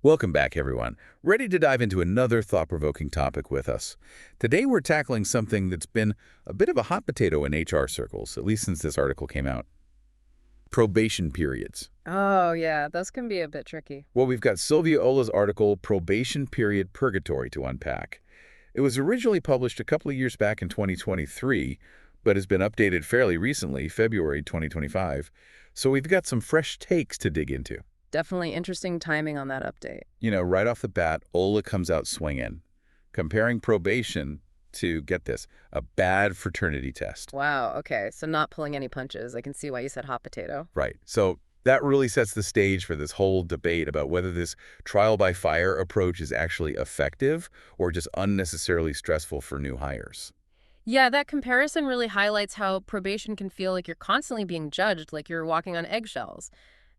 Welcome back, everyone. Ready to dive into another thought-provoking topic with us. Today, we're tackling something that's been a bit of a hot potato in HR circles, at least since this article came out. Probation periods. Oh, yeah, those can be a bit tricky. Well, we've got Sylvia Ola's article, Probation Period Purgatory, to unpack. It was originally published a couple of years back in 2023, but has been updated fairly recently, February 2025. So we've got some fresh takes to dig into. Definitely interesting timing on that update. Right off the bat, Ola comes out swinging, comparing probation to, get this, a bad fraternity test. Wow, okay, so not pulling any punches. I can see why you said hot potato. Right. So that really sets the stage for this whole debate about whether this trial by fire approach is actually effective or just unnecessarily stressful for new hires. Yeah, that comparison really highlights how probation can feel like you're constantly being judged, like you're walking on eggshells.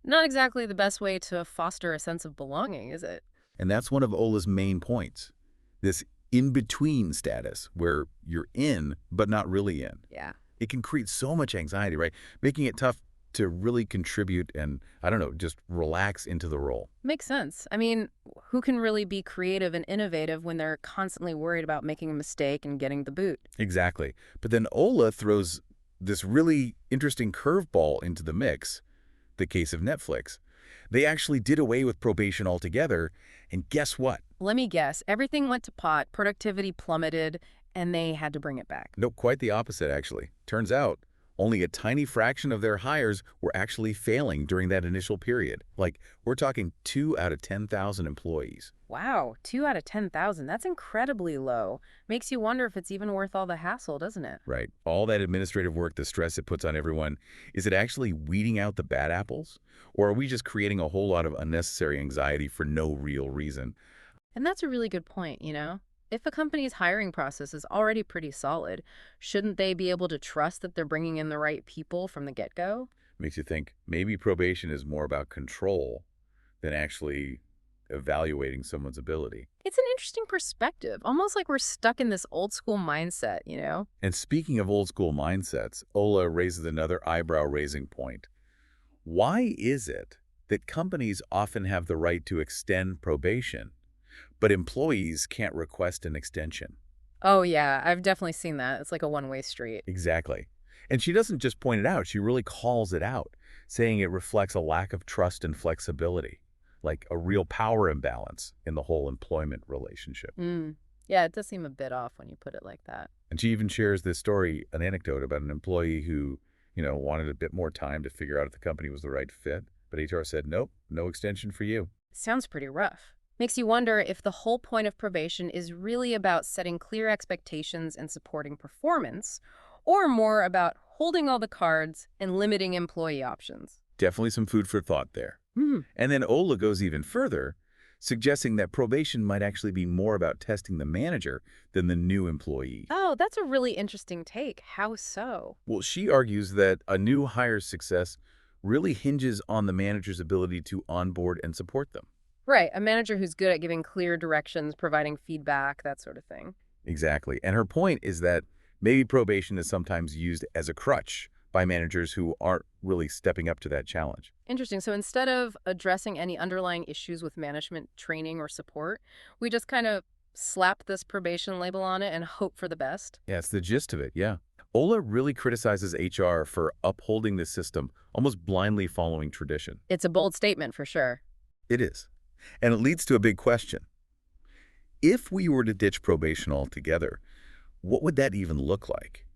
Not exactly the best way to foster a sense of belonging, is it? And that's one of Ola's main points, this in-between status where you're in but not really in. Yeah. It can create so much anxiety, right? Making it tough to really contribute and, I don't know, just relax into the role. Makes sense. I mean, who can really be creative and innovative when they're constantly worried about making a mistake and getting the boot? Exactly. But then Ola throws this really interesting curveball into the mix, the case of Netflix. They actually did away with probation altogether, and guess what? Let me guess, everything went to pot, productivity plummeted, and they had to bring it back. Nope, quite the opposite, actually. Turns out, only a tiny fraction of their hires were actually failing during that initial period. Like, we're talking 2 out of 10,000 employees. Wow, 2 out of 10,000. That's incredibly low. Makes you wonder if it's even worth all the hassle, doesn't it? Right. All that administrative work, the stress it puts on everyone, is it actually weeding out the bad apples? Or are we just creating a whole lot of unnecessary anxiety for no real reason? And that's a really good point, you know? If a company's hiring process is already pretty solid, shouldn't they be able to trust that they're bringing in the right people from the get-go? Makes you think maybe probation is more about control than actually evaluating someone's ability. It's an interesting perspective, almost like we're stuck in this old school mindset, you know? And speaking of old school mindsets, Ola raises another eyebrow-raising point. Why is it that companies often have the right to extend probation, but employees can't request an extension? Oh, yeah, I've definitely seen that. It's like a one-way street. Exactly. And she doesn't just point it out, she really calls it out, saying it reflects a lack of trust and flexibility, like a real power imbalance in the whole employment relationship. Yeah, it does seem a bit off when you put it like that. And she even shares this story, an anecdote about an employee who, wanted a bit more time to figure out if the company was the right fit. But HR said, nope, no extension for you. Sounds pretty rough. Makes you wonder if the whole point of probation is really about setting clear expectations and supporting performance, or more about holding all the cards and limiting employee options. Definitely some food for thought there. Hmm. And then Ola goes even further, suggesting that probation might actually be more about testing the manager than the new employee. Oh, that's a really interesting take. How so? Well, she argues that a new hire's success really hinges on the manager's ability to onboard and support them. Right, a manager who's good at giving clear directions, providing feedback, that sort of thing. Exactly. And her point is that maybe probation is sometimes used as a crutch by managers who aren't really stepping up to that challenge. Interesting. So instead of addressing any underlying issues with management training or support, we just kind of slap this probation label on it and hope for the best. Yeah, it's the gist of it, yeah. Ola really criticizes HR for upholding this system, almost blindly following tradition. It's a bold statement for sure. It is. And it leads to a big question. If we were to ditch probation altogether, what would that even look like?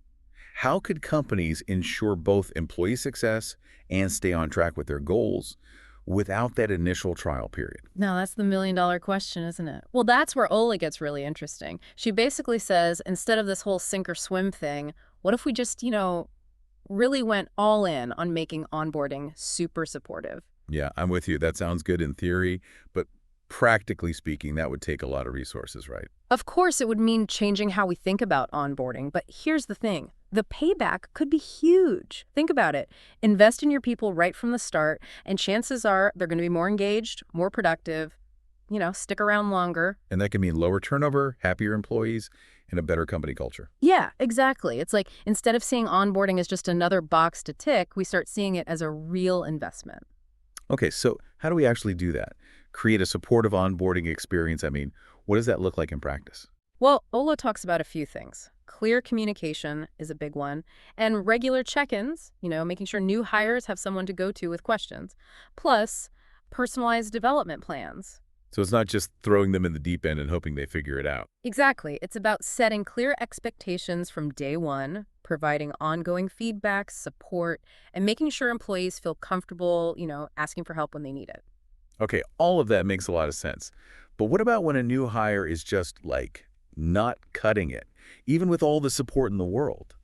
How could companies ensure both employee success and stay on track with their goals without that initial trial period? Now, that's the million-dollar question, isn't it? Well, that's where Ola gets really interesting. She basically says, instead of this whole sink or swim thing, what if we just, really went all in on making onboarding super supportive? Yeah, I'm with you. That sounds good in theory, but practically speaking, that would take a lot of resources, right? Of course, it would mean changing how we think about onboarding, but here's the thing. The payback could be huge. Think about it. Invest in your people right from the start, and chances are they're going to be more engaged, more productive, stick around longer. And that can mean lower turnover, happier employees, and a better company culture. Yeah, exactly. It's like instead of seeing onboarding as just another box to tick, we start seeing it as a real investment. Okay, so how do we actually do that? Create a supportive onboarding experience. I mean, what does that look like in practice? Well, Ola talks about a few things. Clear communication is a big one, and regular check-ins, making sure new hires have someone to go to with questions, plus personalized development plans. So it's not just throwing them in the deep end and hoping they figure it out. Exactly. It's about setting clear expectations from day one, providing ongoing feedback, support, and making sure employees feel comfortable, asking for help when they need it. Okay, all of that makes a lot of sense. But what about when a new hire is just like not cutting it, even with all the support in the world?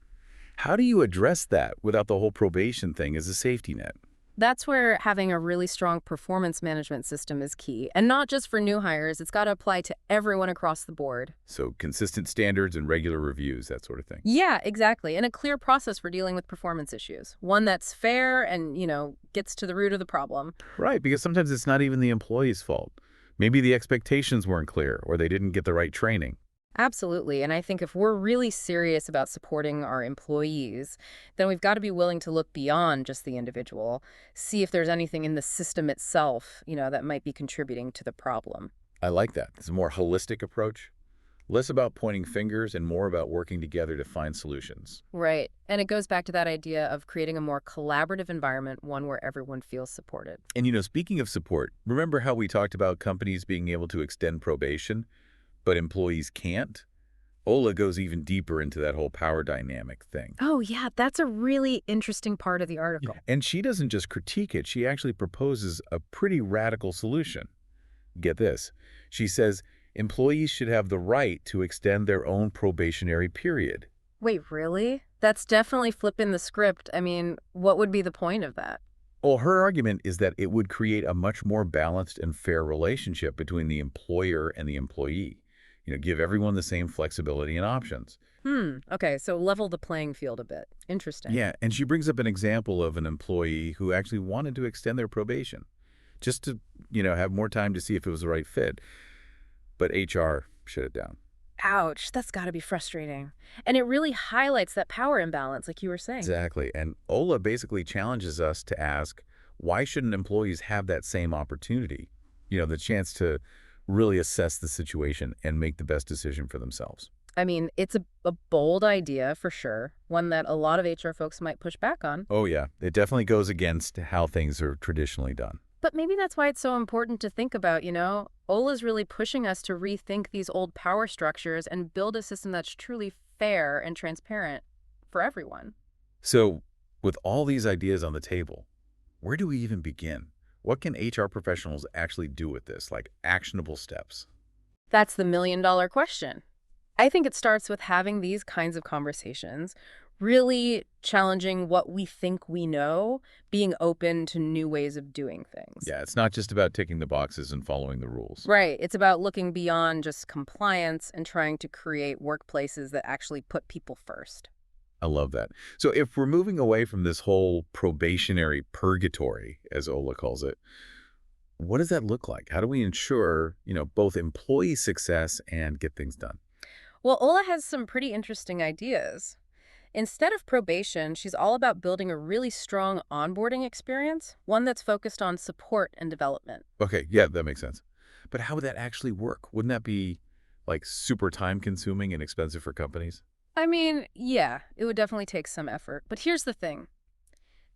How do you address that without the whole probation thing as a safety net? That's where having a really strong performance management system is key. And not just for new hires, it's got to apply to everyone across the board. So consistent standards and regular reviews, that sort of thing. Yeah, exactly. And a clear process for dealing with performance issues. One that's fair and, gets to the root of the problem. Right, because sometimes it's not even the employee's fault. Maybe the expectations weren't clear or they didn't get the right training. Absolutely. And I think if we're really serious about supporting our employees, then we've got to be willing to look beyond just the individual, see if there's anything in the system itself, that might be contributing to the problem. I like that. It's a more holistic approach. Less about pointing fingers and more about working together to find solutions. Right. And it goes back to that idea of creating a more collaborative environment, one where everyone feels supported. And speaking of support, remember how we talked about companies being able to extend probation, but employees can't? Ola goes even deeper into that whole power dynamic thing. Oh, yeah, that's a really interesting part of the article. And she doesn't just critique it, she actually proposes a pretty radical solution. Get this. She says employees should have the right to extend their own probationary period. Wait, really? That's definitely flipping the script. I mean, what would be the point of that? Well, her argument is that it would create a much more balanced and fair relationship between the employer and the employee. Give everyone the same flexibility and options. Okay, so level the playing field a bit. Interesting. Yeah, and she brings up an example of an employee who actually wanted to extend their probation just to, have more time to see if it was the right fit. But HR shut it down. Ouch, that's got to be frustrating. And it really highlights that power imbalance, like you were saying. Exactly. And Ola basically challenges us to ask, why shouldn't employees have that same opportunity? The chance to really assess the situation and make the best decision for themselves. I mean, it's a bold idea for sure, one that a lot of HR folks might push back on. Oh, yeah. It definitely goes against how things are traditionally done. But maybe that's why it's so important to think about, Ola's really pushing us to rethink these old power structures and build a system that's truly fair and transparent for everyone. So, with all these ideas on the table, where do we even begin? What can HR professionals actually do with this, like actionable steps? That's the million-dollar question. I think it starts with having these kinds of conversations, really challenging what we think we know, being open to new ways of doing things. Yeah, it's not just about ticking the boxes and following the rules. Right. It's about looking beyond just compliance and trying to create workplaces that actually put people first. I love that. So if we're moving away from this whole probationary purgatory, as Ola calls it, what does that look like? How do we ensure, both employee success and get things done? Well, Ola has some pretty interesting ideas. Instead of probation, she's all about building a really strong onboarding experience, one that's focused on support and development. Okay, yeah, that makes sense. But how would that actually work? Wouldn't that be like super time consuming and expensive for companies? I mean, yeah, it would definitely take some effort. But here's the thing.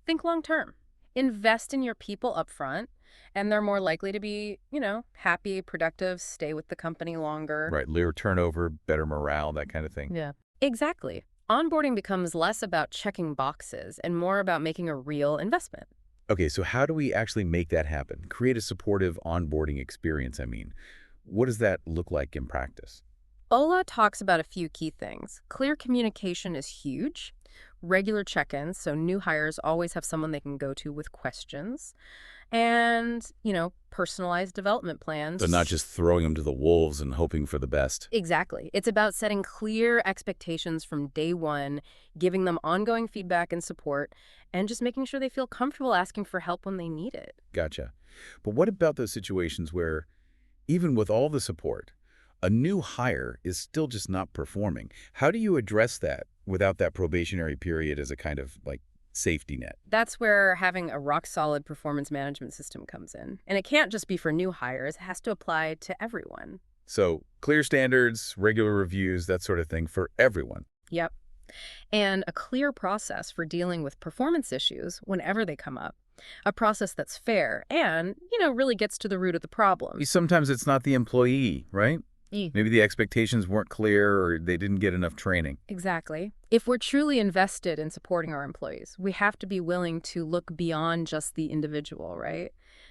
Think long term. Invest in your people up front, and they're more likely to be, happy, productive, stay with the company longer. Right, lower turnover, better morale, that kind of thing. Yeah. Exactly. Onboarding becomes less about checking boxes and more about making a real investment. Okay, so how do we actually make that happen? Create a supportive onboarding experience, I mean. What does that look like in practice? Ola talks about a few key things. Clear communication is huge. Regular check-ins, so new hires always have someone they can go to with questions. And, personalized development plans. So not just throwing them to the wolves and hoping for the best. Exactly. It's about setting clear expectations from day one, giving them ongoing feedback and support, and just making sure they feel comfortable asking for help when they need it. Gotcha. But what about those situations where, even with all the support, a new hire is still just not performing? How do you address that without that probationary period as a kind of, like, safety net. That's where having a rock-solid performance management system comes in. And it can't just be for new hires, it has to apply to everyone. So clear standards, regular reviews, that sort of thing for everyone. Yep. And a clear process for dealing with performance issues whenever they come up. A process that's fair and, really gets to the root of the problem. Sometimes it's not the employee, right? Maybe the expectations weren't clear or they didn't get enough training. Exactly. If we're truly invested in supporting our employees, we have to be willing to look beyond just the individual, right?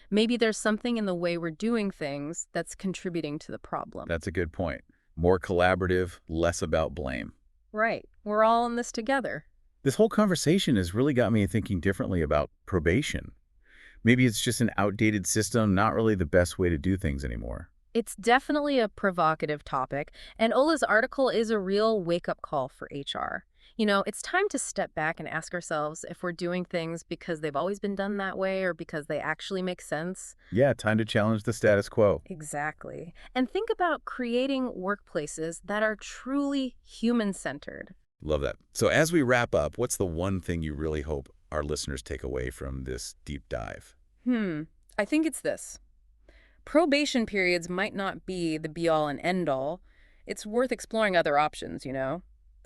Maybe there's something in the way we're doing things that's contributing to the problem. That's a good point. More collaborative, less about blame. Right. We're all in this together. This whole conversation has really got me thinking differently about probation. Maybe it's just an outdated system, not really the best way to do things anymore. It's definitely a provocative topic, and Ola's article is a real wake-up call for HR. It's time to step back and ask ourselves if we're doing things because they've always been done that way or because they actually make sense. Yeah, time to challenge the status quo. Exactly. And think about creating workplaces that are truly human-centered. Love that. So as we wrap up, what's the one thing you really hope our listeners take away from this deep dive? I think it's this. Probation periods might not be the be-all and end-all. It's worth exploring other options.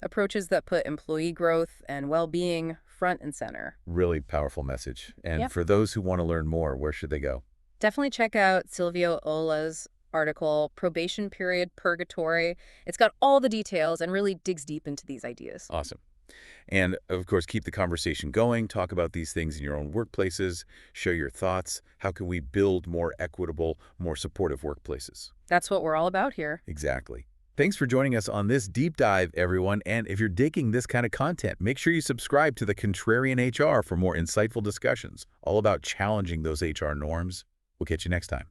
Approaches that put employee growth and well-being front and center. Really powerful message. And Yep. for those who want to learn more, where should they go? Definitely check out Silvio Ola's article, Probation Period, Purgatory. It's got all the details and really digs deep into these ideas. Awesome. And, of course, keep the conversation going. Talk about these things in your own workplaces. Share your thoughts. How can we build more equitable, more supportive workplaces? That's what we're all about here. Exactly. Thanks for joining us on this deep dive, everyone. And if you're digging this kind of content, make sure you subscribe to The Contrarian HR for more insightful discussions, all about challenging those HR norms. We'll catch you next time.